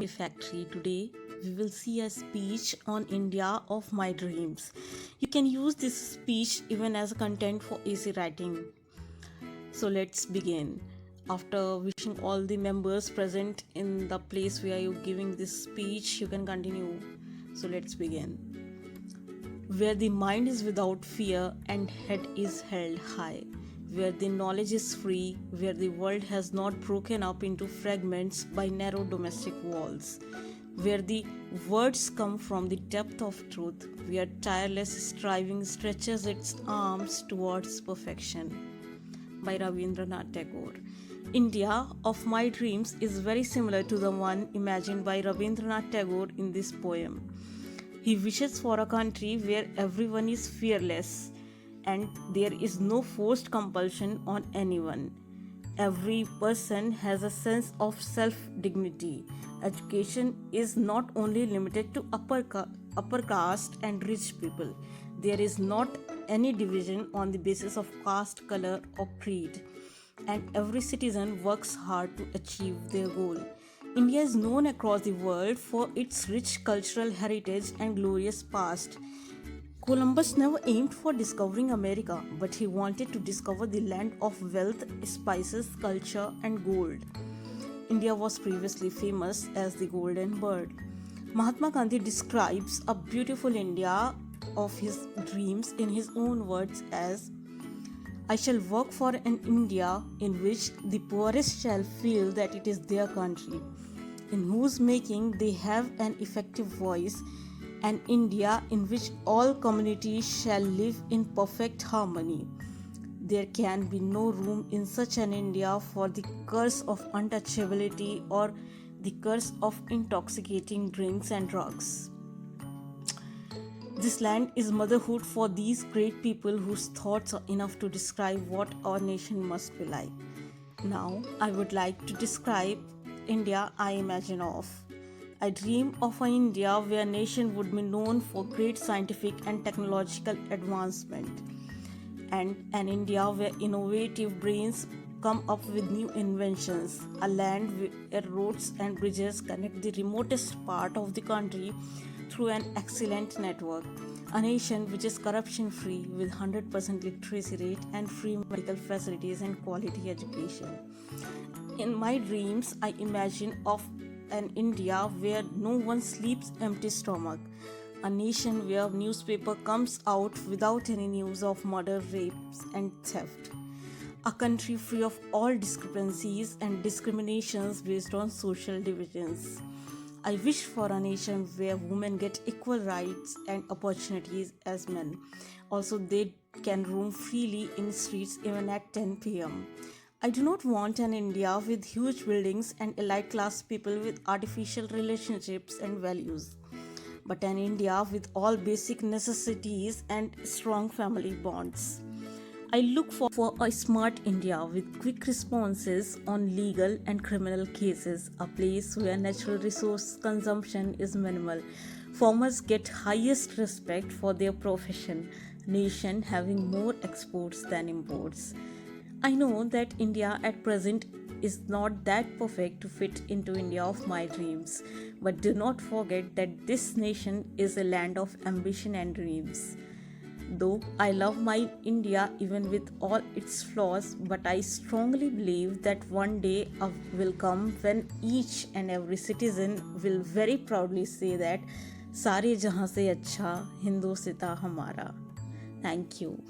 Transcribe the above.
Factory. Today, we will see a speech on India of my dreams. You can use this speech even as a content for easy writing. So let's begin. After wishing all the members present in the place where you're giving this speech, you can continue. So let's begin. Where the mind is without fear and head is held high, where the knowledge is free, where the world has not broken up into fragments by narrow domestic walls, where the words come from the depth of truth, where tireless striving stretches its arms towards perfection. By Rabindranath Tagore. India of my dreams is very similar to the one imagined by Rabindranath Tagore in this poem. He wishes for a country where everyone is fearless and there is no forced compulsion on anyone. Every person has a sense of self dignity. Education is not only limited to upper caste and rich people. There is not any division on the basis of caste, color, or creed, and every citizen works hard to achieve their goal. India is known across the world for its rich cultural heritage and glorious past. Columbus never aimed for discovering America, but he wanted to discover the land of wealth, spices, culture, and gold. India was previously famous as the Golden Bird. Mahatma Gandhi describes a beautiful India of his dreams in his own words as, I shall work for an India in which the poorest shall feel that it is their country, in whose making they have an effective voice, an India in which all communities shall live in perfect harmony. There can be no room in such an India for the curse of untouchability or the curse of intoxicating drinks and drugs. This land is motherhood for these great people whose thoughts are enough to describe what our nation must be like. Now, I would like to describe India I imagine of. I dream of an India where a nation would be known for great scientific and technological advancement, and an India where innovative brains come up with new inventions, a land where roads and bridges connect the remotest part of the country through an excellent network, a nation which is corruption free with 100% literacy rate and free medical facilities and quality education. In my dreams, I imagine of an India where no one sleeps empty stomach, a nation where newspaper comes out without any news of murder, rapes and theft, a country free of all discrepancies and discriminations based on social divisions. I wish for a nation where women get equal rights and opportunities as men. Also, they can roam freely in streets even at 10 pm. I do not want an India with huge buildings and elite class people with artificial relationships and values, but an India with all basic necessities and strong family bonds. I look for a smart India with quick responses on legal and criminal cases, a place where natural resource consumption is minimal. Farmers get highest respect for their profession, nation having more exports than imports. I know that India at present is not that perfect to fit into India of my dreams, but do not forget that this nation is a land of ambition and dreams. Though I love my India even with all its flaws, but I strongly believe that one day will come when each and every citizen will very proudly say that सारे जहाँ से अच्छा हिंदू सिता हमारा. Thank you.